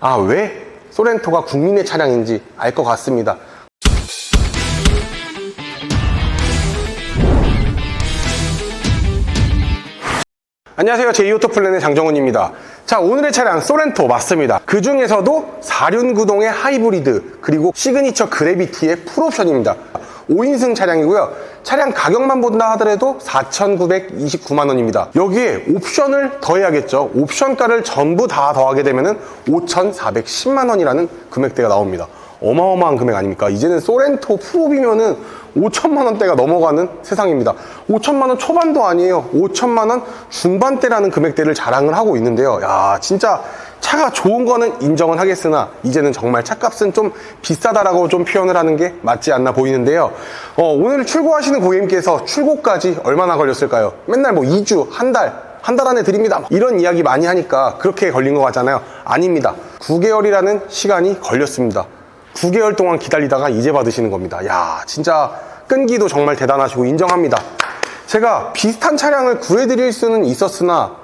왜 소렌토가 국민의 차량인지 알 것 같습니다. 안녕하세요. 제2오토플랜의 장정훈입니다. 자, 오늘의 차량 소렌토 맞습니다. 그 중에서도 4륜구동의 하이브리드 그리고 시그니처 그래비티의 풀옵션입니다. 5인승 차량이고요. 차량 가격만 본다 하더라도 4,929만원입니다. 여기에 옵션을 더해야겠죠. 옵션가를 전부 다 더하게 되면 5,410만원이라는 금액대가 나옵니다. 어마어마한 금액 아닙니까? 이제는 소렌토 풀옵이면은 5천만원대가 넘어가는 세상입니다. 5천만원 초반도 아니에요. 5천만원 중반대라는 금액대를 자랑을 하고 있는데요. 야, 진짜 차가 좋은 거는 인정은 하겠으나 이제는 정말 차값은 좀 비싸다라고 좀 표현을 하는 게 맞지 않나 보이는데요. 오늘 출고하시는 고객님께서 출고까지 얼마나 걸렸을까요? 맨날 뭐 2주, 한 달 안에 드립니다. 이런 이야기 많이 하니까 그렇게 걸린 것 같잖아요. 아닙니다. 9개월이라는 시간이 걸렸습니다. 9개월 동안 기다리다가 이제 받으시는 겁니다. 야, 진짜 끈기도 정말 대단하시고 인정합니다. 제가 비슷한 차량을 구해드릴 수는 있었으나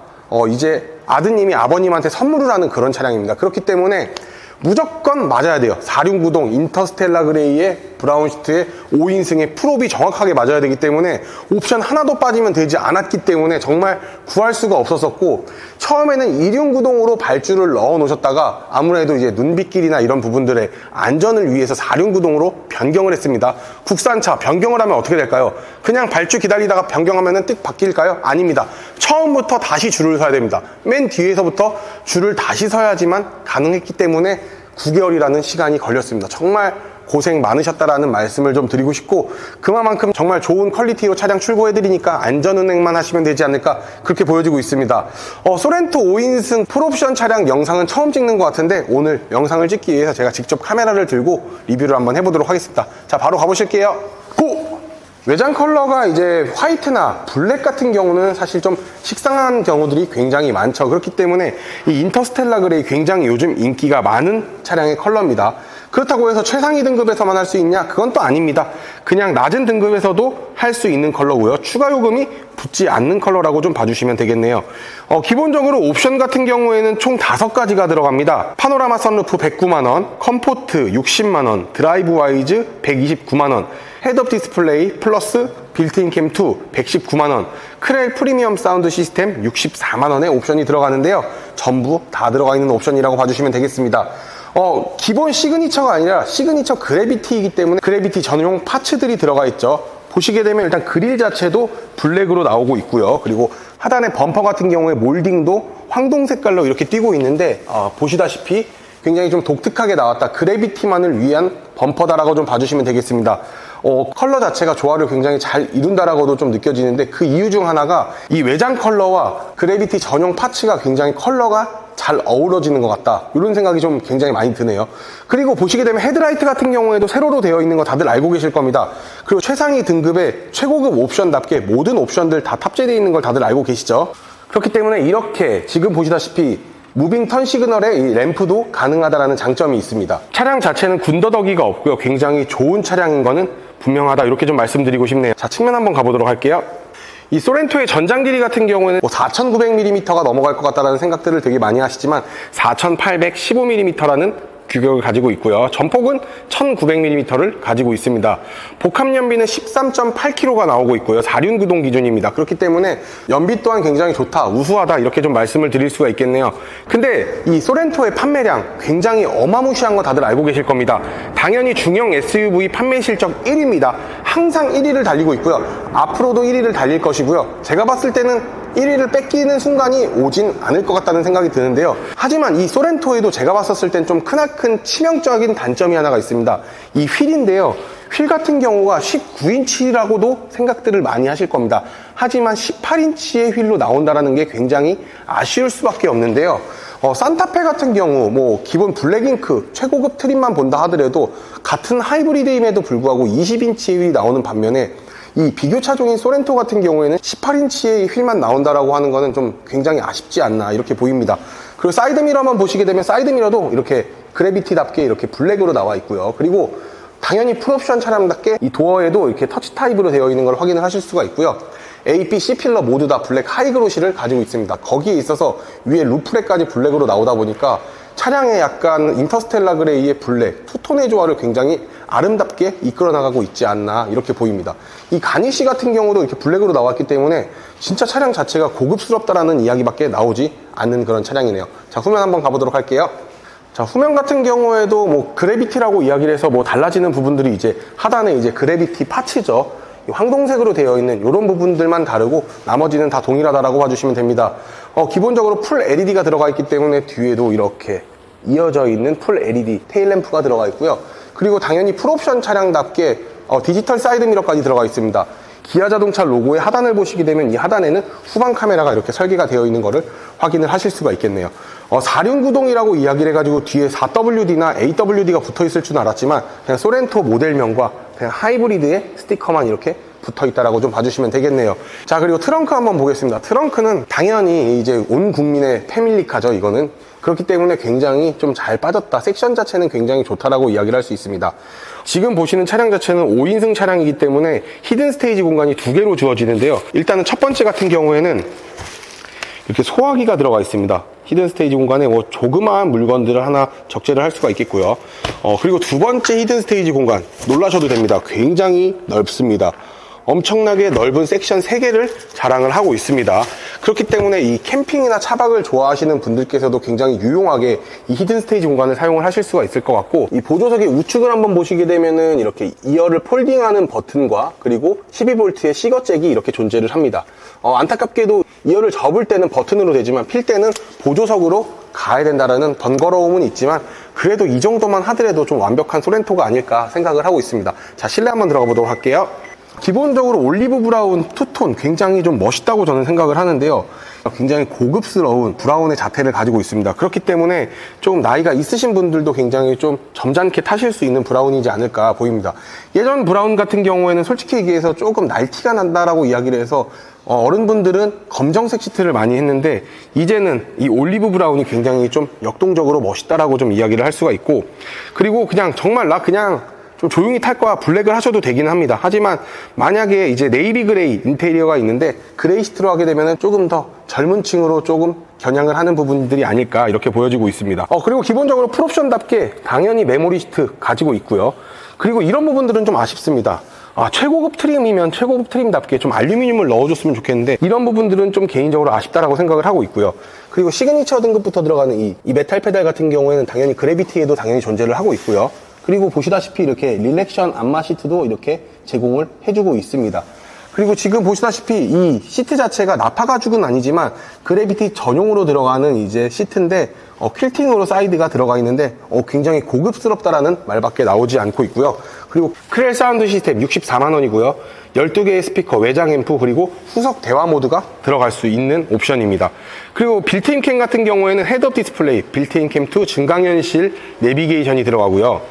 이제 아드님이 아버님한테 선물을 하는 그런 차량입니다. 그렇기 때문에 무조건 맞아야 돼요. 4륜구동 인터스텔라 그레이의 브라운 시트의 5인승의 풀옵이 정확하게 맞아야 되기 때문에 옵션 하나도 빠지면 되지 않았기 때문에 정말 구할 수가 없었었고, 처음에는 2륜구동으로 발주를 넣어 놓으셨다가 아무래도 이제 눈빛길이나 이런 부분들의 안전을 위해서 4륜구동으로 변경을 했습니다. 국산차 변경을 하면 어떻게 될까요? 그냥 발주 기다리다가 변경하면 뜩 바뀔까요? 아닙니다. 처음부터 다시 줄을 서야 됩니다. 맨 뒤에서부터 줄을 다시 서야지만 가능했기 때문에 9개월이라는 시간이 걸렸습니다. 정말 고생 많으셨다라는 말씀을 좀 드리고 싶고, 그만큼 정말 좋은 퀄리티로 차량 출고해드리니까 안전운행만 하시면 되지 않을까 그렇게 보여지고 있습니다. 소렌토 5인승 풀옵션 차량 영상은 처음 찍는 것 같은데 오늘 영상을 찍기 위해서 제가 직접 카메라를 들고 리뷰를 한번 해보도록 하겠습니다. 자, 바로 가보실게요. 고! 외장 컬러가 이제 화이트나 블랙 같은 경우는 사실 좀 식상한 경우들이 굉장히 많죠. 그렇기 때문에 이 인터스텔라 그레이 굉장히 요즘 인기가 많은 차량의 컬러입니다. 그렇다고 해서 최상위 등급에서만 할 수 있냐? 그건 또 아닙니다. 그냥 낮은 등급에서도 할 수 있는 컬러고요. 추가 요금이 붙지 않는 컬러라고 좀 봐주시면 되겠네요. 기본적으로 옵션 같은 경우에는 총 5가지가 들어갑니다. 파노라마 선루프 109만원, 컴포트 60만원, 드라이브 와이즈 129만원, 헤드업 디스플레이 플러스 빌트인 캠 2 119만원, 크렐 프리미엄 사운드 시스템 64만원의 옵션이 들어가는데요. 전부 다 들어가 있는 옵션이라고 봐주시면 되겠습니다. 기본 시그니처가 아니라 시그니처 그래비티이기 때문에 그래비티 전용 파츠들이 들어가 있죠. 보시게 되면 일단 그릴 자체도 블랙으로 나오고 있고요. 그리고 하단의 범퍼 같은 경우에 몰딩도 황동 색깔로 이렇게 띄고 있는데 보시다시피 굉장히 좀 독특하게 나왔다. 그래비티만을 위한 범퍼다라고 좀 봐주시면 되겠습니다. 컬러 자체가 조화를 굉장히 잘 이룬다라고도 좀 느껴지는데, 그 이유 중 하나가 이 외장 컬러와 그래비티 전용 파츠가 굉장히 컬러가 잘 어우러지는 것 같다, 이런 생각이 좀 굉장히 많이 드네요. 그리고 보시게 되면 헤드라이트 같은 경우에도 세로로 되어 있는 거 다들 알고 계실 겁니다. 그리고 최상위 등급의 최고급 옵션답게 모든 옵션들 다 탑재되어 있는 걸 다들 알고 계시죠. 그렇기 때문에 이렇게 지금 보시다시피 무빙 턴 시그널에 이 램프도 가능하다라는 장점이 있습니다. 차량 자체는 군더더기가 없고요. 굉장히 좋은 차량인 거는 분명하다, 이렇게 좀 말씀드리고 싶네요. 자, 측면 한번 가보도록 할게요. 이 소렌토의 전장 길이 같은 경우에는 4,900mm가 넘어갈 것 같다는 생각들을 되게 많이 하시지만 4,815mm라는 규격을 가지고 있고요. 전폭은 1,900mm를 가지고 있습니다. 복합 연비는 13.8kg가 나오고 있고요. 4륜구동 기준입니다. 그렇기 때문에 연비 또한 굉장히 좋다, 우수하다, 이렇게 좀 말씀을 드릴 수가 있겠네요. 근데 이 소렌토의 판매량 굉장히 어마무시한 거 다들 알고 계실 겁니다. 당연히 중형 SUV 판매 실적 1위입니다. 항상 1위를 달리고 있고요. 앞으로도 1위를 달릴 것이고요. 제가 봤을 때는 1위를 뺏기는 순간이 오진 않을 것 같다는 생각이 드는데요. 하지만 이 소렌토에도 제가 봤었을 땐 좀 크나큰 치명적인 단점이 하나가 있습니다. 이 휠인데요. 휠 같은 경우가 19인치라고도 생각들을 많이 하실 겁니다. 하지만 18인치의 휠로 나온다는 게 굉장히 아쉬울 수밖에 없는데요. 산타페 같은 경우 기본 블랙잉크 최고급 트림만 본다 하더라도 같은 하이브리드임에도 불구하고 20인치의 휠이 나오는 반면에 이 비교 차종인 소렌토 같은 경우에는 18인치의 휠만 나온다라고 하는 거는 좀 굉장히 아쉽지 않나, 이렇게 보입니다. 그리고 사이드미러만 보시게 되면 사이드미러도 이렇게 그래비티답게 이렇게 블랙으로 나와 있고요. 그리고 당연히 풀옵션 차량답게 이 도어에도 이렇게 터치 타입으로 되어 있는 걸 확인을 하실 수가 있고요. A, B, C 필러 모두 다 블랙 하이그로시를 가지고 있습니다. 거기에 있어서 위에 루프렉까지 블랙으로 나오다 보니까 차량의 약간 인터스텔라 그레이의 블랙, 투톤의 조화를 굉장히 아름답게 이끌어 나가고 있지 않나 이렇게 보입니다. 이 가니쉬 같은 경우도 이렇게 블랙으로 나왔기 때문에 진짜 차량 자체가 고급스럽다라는 이야기밖에 나오지 않는 그런 차량이네요. 자, 후면 한번 가보도록 할게요. 자, 후면 같은 경우에도 뭐 그래비티라고 이야기를 해서 뭐 달라지는 부분들이 이제 하단에 이제 그래비티 파츠죠. 황동색으로 되어 있는 이런 부분들만 다르고 나머지는 다 동일하다라고 봐주시면 됩니다. 기본적으로 풀 LED가 들어가 있기 때문에 뒤에도 이렇게 이어져 있는 풀 LED 테일램프가 들어가 있고요. 그리고 당연히 풀옵션 차량답게 디지털 사이드미러까지 들어가 있습니다. 기아 자동차 로고의 하단을 보시게 되면 이 하단에는 후방 카메라가 이렇게 설계가 되어 있는 것을 확인을 하실 수가 있겠네요. 4륜 구동이라고 이야기를 해가지고 뒤에 4WD나 AWD가 붙어 있을 줄 알았지만 그냥 소렌토 모델명과 그냥 하이브리드의 스티커만 이렇게 붙어 있다라고 좀 봐주시면 되겠네요. 자, 그리고 트렁크 한번 보겠습니다. 트렁크는 당연히 이제 온 국민의 패밀리카죠, 이거는. 그렇기 때문에 굉장히 좀 잘 빠졌다. 섹션 자체는 굉장히 좋다라고 이야기를 할 수 있습니다. 지금 보시는 차량 자체는 5인승 차량이기 때문에 히든 스테이지 공간이 2개로 주어지는데요. 일단은 첫 번째 같은 경우에는 이렇게 소화기가 들어가 있습니다. 히든 스테이지 공간에 뭐 조그마한 물건들을 하나 적재를 할 수가 있겠고요. 그리고 두 번째 히든 스테이지 공간 놀라셔도 됩니다. 굉장히 넓습니다. 엄청나게 넓은 섹션 3개를 자랑을 하고 있습니다. 그렇기 때문에 이 캠핑이나 차박을 좋아하시는 분들께서도 굉장히 유용하게 이 히든 스테이지 공간을 사용을 하실 수가 있을 것 같고, 이 보조석의 우측을 한번 보시게 되면은 이렇게 이어를 폴딩하는 버튼과 그리고 12V의 시거잭이 이렇게 존재를 합니다. 안타깝게도 이어를 접을 때는 버튼으로 되지만 필 때는 보조석으로 가야 된다라는 번거로움은 있지만 그래도 이 정도만 하더라도 좀 완벽한 소렌토가 아닐까 생각을 하고 있습니다. 자, 실내 한번 들어가 보도록 할게요. 기본적으로 올리브 브라운 투톤 굉장히 좀 멋있다고 저는 생각을 하는데요. 굉장히 고급스러운 브라운의 자태를 가지고 있습니다. 그렇기 때문에 좀 나이가 있으신 분들도 굉장히 좀 점잖게 타실 수 있는 브라운이지 않을까 보입니다. 예전 브라운 같은 경우에는 솔직히 얘기해서 조금 날티가 난다라고 이야기를 해서 어른분들은 검정색 시트를 많이 했는데 이제는 이 올리브 브라운이 굉장히 좀 역동적으로 멋있다라고 좀 이야기를 할 수가 있고, 그리고 그냥 정말 나 그냥 좀 조용히 탈 거야 블랙을 하셔도 되긴 합니다. 하지만 만약에 이제 네이비 그레이 인테리어가 있는데 그레이 시트로 하게 되면 조금 더 젊은 층으로 조금 겨냥을 하는 부분들이 아닐까 이렇게 보여지고 있습니다. 그리고 기본적으로 풀옵션답게 당연히 메모리 시트 가지고 있고요. 그리고 이런 부분들은 좀 아쉽습니다. 최고급 트림이면 최고급 트림답게 좀 알루미늄을 넣어줬으면 좋겠는데 이런 부분들은 좀 개인적으로 아쉽다라고 생각을 하고 있고요. 그리고 시그니처 등급부터 들어가는 이 메탈 페달 같은 경우에는 당연히 그래비티에도 당연히 존재를 하고 있고요. 그리고 보시다시피 이렇게 릴렉션 안마 시트도 이렇게 제공을 해주고 있습니다. 그리고 지금 보시다시피 이 시트 자체가 나파 가죽은 아니지만 그래비티 전용으로 들어가는 이제 시트인데 퀼팅으로 사이드가 들어가 있는데 굉장히 고급스럽다라는 말밖에 나오지 않고 있고요. 그리고 크렐 사운드 시스템 64만원이고요. 12개의 스피커, 외장 앰프, 그리고 후석 대화 모드가 들어갈 수 있는 옵션입니다. 그리고 빌트인 캠 같은 경우에는 헤드업 디스플레이, 빌트인 캠 2 증강현실 내비게이션이 들어가고요.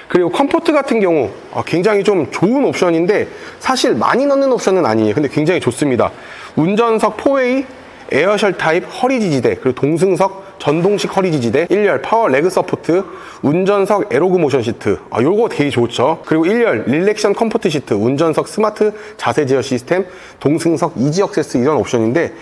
그리고 컴포트 같은 경우 굉장히 좀 좋은 옵션인데 사실 많이 넣는 옵션은 아니에요. 근데 굉장히 좋습니다. 운전석 4웨이 에어셜 타입 허리 지지대, 그리고 동승석 전동식 허리 지지대, 1열 파워 레그 서포트, 운전석 에로그 모션 시트, 요거 되게 좋죠. 그리고 1열 릴렉션 컴포트 시트, 운전석 스마트 자세 제어 시스템, 동승석 이지 액세스 이런 옵션인데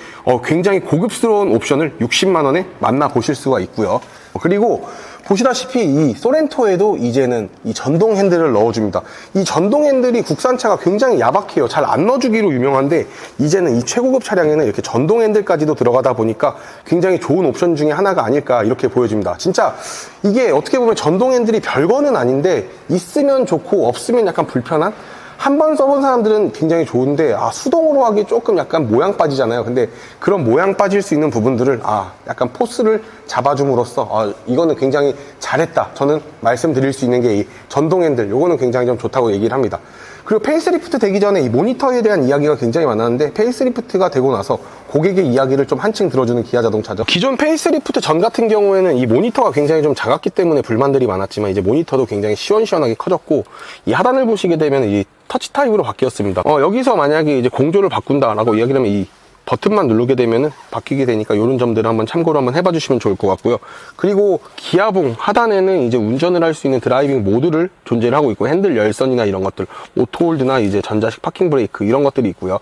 굉장히 고급스러운 옵션을 60만원에 만나보실 수가 있고요. 그리고 보시다시피 이 소렌토에도 이제는 이 전동 핸들을 넣어줍니다. 이 전동 핸들이 국산차가 굉장히 야박해요. 잘 안 넣어주기로 유명한데 이제는 이 최고급 차량에는 이렇게 전동 핸들까지도 들어가다 보니까 굉장히 좋은 옵션 중에 하나가 아닐까 이렇게 보여집니다. 진짜 이게 어떻게 보면 전동 핸들이 별거는 아닌데 있으면 좋고 없으면 약간 불편한? 한 번 써본 사람들은 굉장히 좋은데 수동으로 하기 조금 약간 모양 빠지잖아요. 근데 그런 모양 빠질 수 있는 부분들을 약간 포스를 잡아줌으로써 이거는 굉장히 잘했다. 저는 말씀드릴 수 있는 게 이 전동 핸들 요거는 굉장히 좀 좋다고 얘기를 합니다. 그리고 페이스리프트 되기 전에 이 모니터에 대한 이야기가 굉장히 많았는데 페이스리프트가 되고 나서 고객의 이야기를 좀 한층 들어주는 기아 자동차죠. 기존 페이스리프트 전 같은 경우에는 이 모니터가 굉장히 좀 작았기 때문에 불만들이 많았지만 이제 모니터도 굉장히 시원시원하게 커졌고 이 하단을 보시게 되면 이 터치 타입으로 바뀌었습니다. 여기서 만약에 이제 공조를 바꾼다라고 이야기를 하면 이 버튼만 누르게 되면은 바뀌게 되니까 이런 점들을 한번 참고로 한번 해봐 주시면 좋을 것 같고요. 그리고 기아봉 하단에는 이제 운전을 할 수 있는 드라이빙 모드를 존재를 하고 있고 핸들 열선이나 이런 것들, 오토홀드나 이제 전자식 파킹 브레이크 이런 것들이 있고요.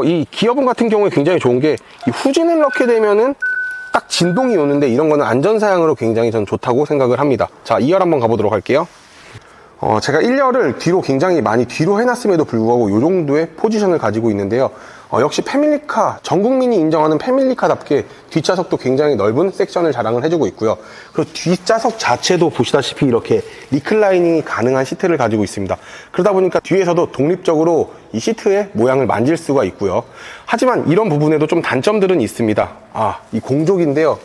이 기어봉 같은 경우에 굉장히 좋은 게 이 후진을 넣게 되면은 딱 진동이 오는데 이런 거는 안전사양으로 굉장히 전 좋다고 생각을 합니다. 자, 2열 한번 가보도록 할게요. 제가 1열을 뒤로 굉장히 많이 뒤로 해놨음에도 불구하고 이 정도의 포지션을 가지고 있는데요. 역시 패밀리카, 전 국민이 인정하는 패밀리카답게 뒷좌석도 굉장히 넓은 섹션을 자랑을 해주고 있고요. 그리고 뒷좌석 자체도 보시다시피 이렇게 리클라이닝이 가능한 시트를 가지고 있습니다. 그러다 보니까 뒤에서도 독립적으로 이 시트의 모양을 만질 수가 있고요. 하지만 이런 부분에도 좀 단점들은 있습니다. 이 공족인데요.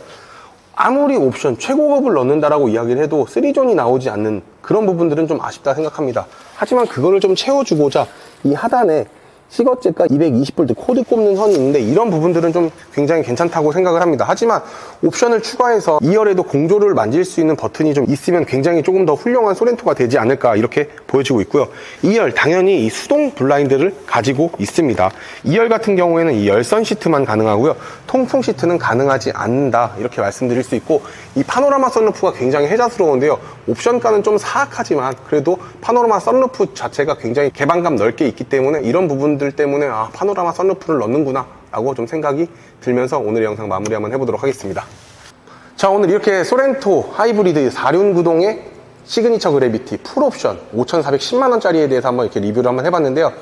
아무리 옵션 최고급을 넣는다라고 이야기를 해도 3존이 나오지 않는 그런 부분들은 좀 아쉽다 생각합니다. 하지만 그거를 좀 채워주고자 이 하단에 시거잭과 220V 코드 꼽는 선이 있는데 이런 부분들은 좀 굉장히 괜찮다고 생각을 합니다. 하지만 옵션을 추가해서 2열에도 공조를 만질 수 있는 버튼이 좀 있으면 굉장히 조금 더 훌륭한 소렌토가 되지 않을까 이렇게 보여지고 있고요. 2열 당연히 이 수동 블라인드를 가지고 있습니다. 2열 같은 경우에는 이 열선 시트만 가능하고요. 통풍 시트는 가능하지 않는다 이렇게 말씀드릴 수 있고, 이 파노라마 선루프가 굉장히 혜자스러운데요. 옵션가는 좀 사악하지만 그래도 파노라마 선루프 자체가 굉장히 개방감 넓게 있기 때문에 이런 부분들 때문에 파노라마 선루프를 넣는구나 라고 좀 생각이 들면서 오늘의 영상 마무리 한번 해보도록 하겠습니다. 자, 오늘 이렇게 소렌토 하이브리드 4륜 구동의 시그니처 그래비티 풀옵션 5,410만원짜리에 대해서 한번 이렇게 리뷰를 한번 해봤는데요.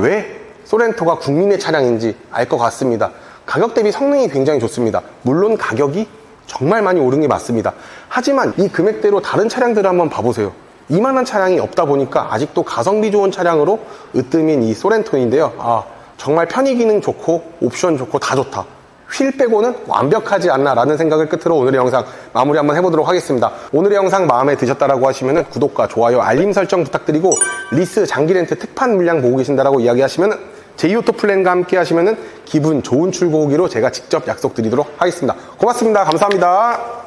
왜 소렌토가 국민의 차량인지 알 것 같습니다. 가격 대비 성능이 굉장히 좋습니다. 물론 가격이 정말 많이 오른 게 맞습니다. 하지만 이 금액대로 다른 차량들을 한번 봐보세요. 이만한 차량이 없다 보니까 아직도 가성비 좋은 차량으로 으뜸인 이 소렌토인데요. 정말 편의 기능 좋고 옵션 좋고 다 좋다. 휠 빼고는 완벽하지 않나 라는 생각을 끝으로 오늘의 영상 마무리 한번 해보도록 하겠습니다. 오늘의 영상 마음에 드셨다라고 하시면 구독과 좋아요, 알림 설정 부탁드리고, 리스 장기 렌트 특판 물량 보고 계신다라고 이야기하시면 제이오토 플랜과 함께 하시면 기분 좋은 출고 오기로 제가 직접 약속드리도록 하겠습니다. 고맙습니다. 감사합니다.